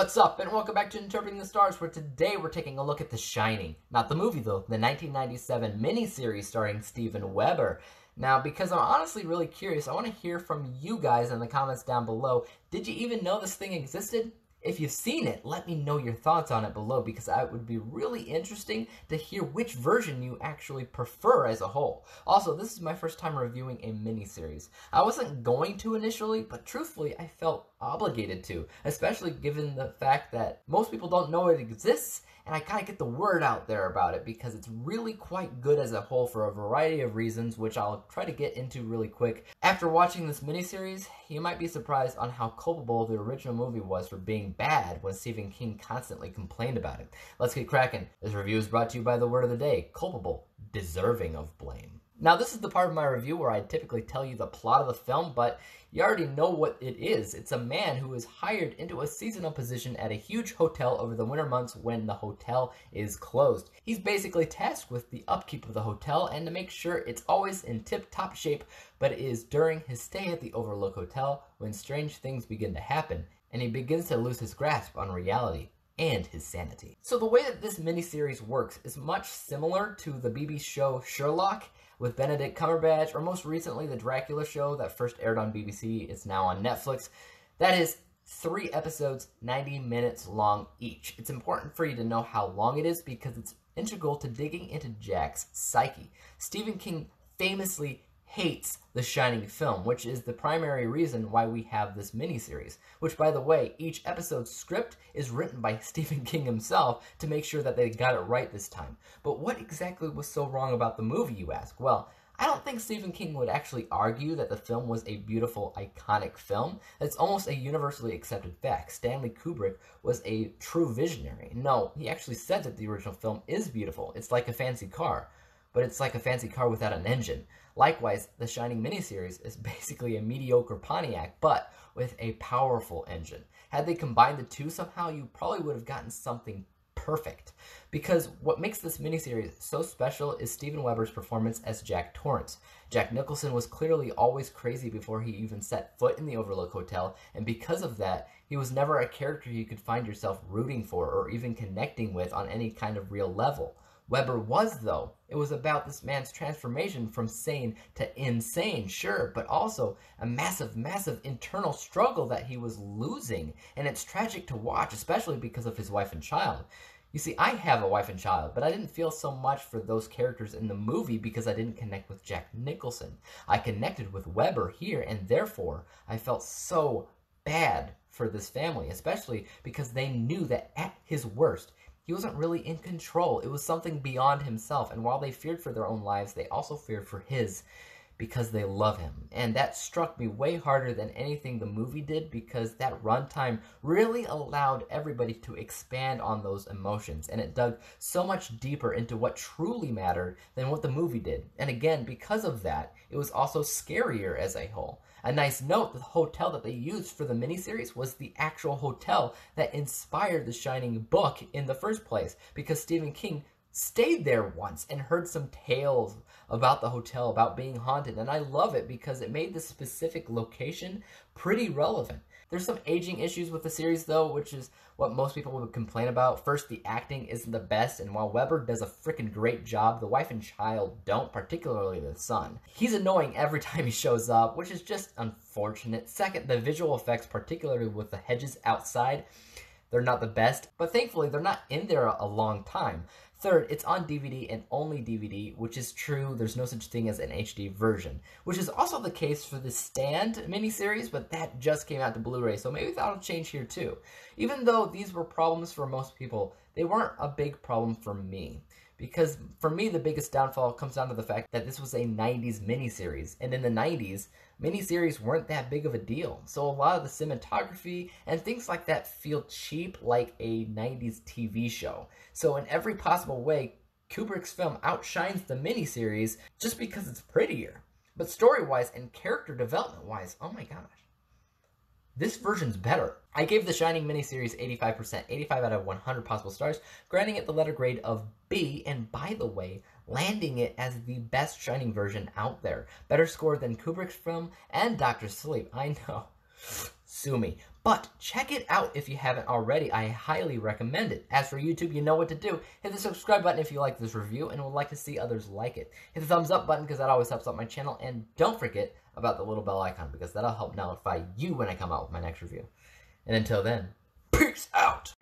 what's up? And welcome back to Interpreting the Stars, where today we're taking a look at The Shining. Not the movie, though, the 1997 miniseries starring Steven Weber. Now, because I'm honestly really curious, I want to hear from you guys in the comments down below. Did you even know this thing existed? If you've seen it, let me know your thoughts on it below, because it would be really interesting to hear which version you actually prefer as a whole. Also, this is my first time reviewing a miniseries. I wasn't going to initially, but truthfully, I felt obligated to, especially given the fact that most people don't know it exists, and I gotta get the word out there about it because it's really quite good as a whole for a variety of reasons, which I'll try to get into really quick. After watching this miniseries, you might be surprised on how culpable the original movie was for being bad when Stephen King constantly complained about it. Let's get cracking. This review is brought to you by the word of the day: culpable, deserving of blame. Now, this is the part of my review where I typically tell you the plot of the film, but you already know what it is. It's a man who is hired into a seasonal position at a huge hotel over the winter months when the hotel is closed. He's basically tasked with the upkeep of the hotel and to make sure it's always in tip-top shape, but it is during his stay at the Overlook Hotel when strange things begin to happen, and he begins to lose his grasp on reality and his sanity. So the way that this miniseries works is much similar to the BBC show Sherlock with Benedict Cumberbatch, or most recently the Dracula show that first aired on BBC. It's now on Netflix. That is 3 episodes, 90 minutes long each. It's important for you to know how long it is because it's integral to digging into Jack's psyche. Stephen King famously hates the Shining film, which is the primary reason why we have this miniseries. Which, by the way, each episode's script is written by Stephen King himself to make sure that they got it right this time. But what exactly was so wrong about the movie, you ask? Well, I don't think Stephen King would actually argue that the film was a beautiful, iconic film. It's almost a universally accepted fact. Stanley Kubrick was a true visionary. No, he actually said that the original film is beautiful. It's like a fancy car, but it's like a fancy car without an engine. Likewise, the Shining miniseries is basically a mediocre Pontiac, but with a powerful engine. Had they combined the two somehow, you probably would have gotten something perfect. Because what makes this miniseries so special is Steven Weber's performance as Jack Torrance. Jack Nicholson was clearly always crazy before he even set foot in the Overlook Hotel, and because of that, he was never a character you could find yourself rooting for or even connecting with on any kind of real level. Weber was, though. It was about this man's transformation from sane to insane, sure, but also a massive, massive internal struggle that he was losing, and it's tragic to watch, especially because of his wife and child. You see, I have a wife and child, but I didn't feel so much for those characters in the movie because I didn't connect with Jack Nicholson. I connected with Weber here, and therefore, I felt so bad for this family, especially because they knew that at his worst, he wasn't really in control. It was something beyond himself, and while they feared for their own lives, they also feared for his because they love him. And that struck me way harder than anything the movie did because that runtime really allowed everybody to expand on those emotions, and it dug so much deeper into what truly mattered than what the movie did. And again, because of that, it was also scarier as a whole. A nice note, the hotel that they used for the miniseries was the actual hotel that inspired the Shining book in the first place, because Stephen King stayed there once and heard some tales about the hotel, about being haunted, and I love it because it made this specific location pretty relevant. There's some aging issues with the series, though, which is what most people would complain about. First, the acting isn't the best, and while Weber does a freaking great job, the wife and child don't, particularly the son. He's annoying every time he shows up, which is just unfortunate. Second, the visual effects, particularly with the hedges outside, they're not the best, but thankfully they're not in there a long time. Third, it's on DVD and only DVD, which is true. There's no such thing as an HD version, which is also the case for the Stand miniseries, but that just came out to Blu-ray, so maybe that'll change here too. Even though these were problems for most people, they weren't a big problem for me. Because for me, the biggest downfall comes down to the fact that this was a 90s miniseries, and in the 90s, miniseries weren't that big of a deal. So a lot of the cinematography and things like that feel cheap, like a 90s TV show. So in every possible way, Kubrick's film outshines the miniseries just because it's prettier. But story-wise and character development-wise, oh my gosh, this version's better. I gave the Shining miniseries 85%, 85 out of 100 possible stars, granting it the letter grade of B, and by the way, landing it as the best Shining version out there. Better score than Kubrick's film and Dr. Sleep, I know. Sue me. But check it out if you haven't already. I highly recommend it. As for YouTube, you know what to do. Hit the subscribe button if you like this review and would like to see others like it. Hit the thumbs up button because that always helps out my channel. And don't forget about the little bell icon because that'll help notify you when I come out with my next review. And until then, peace out!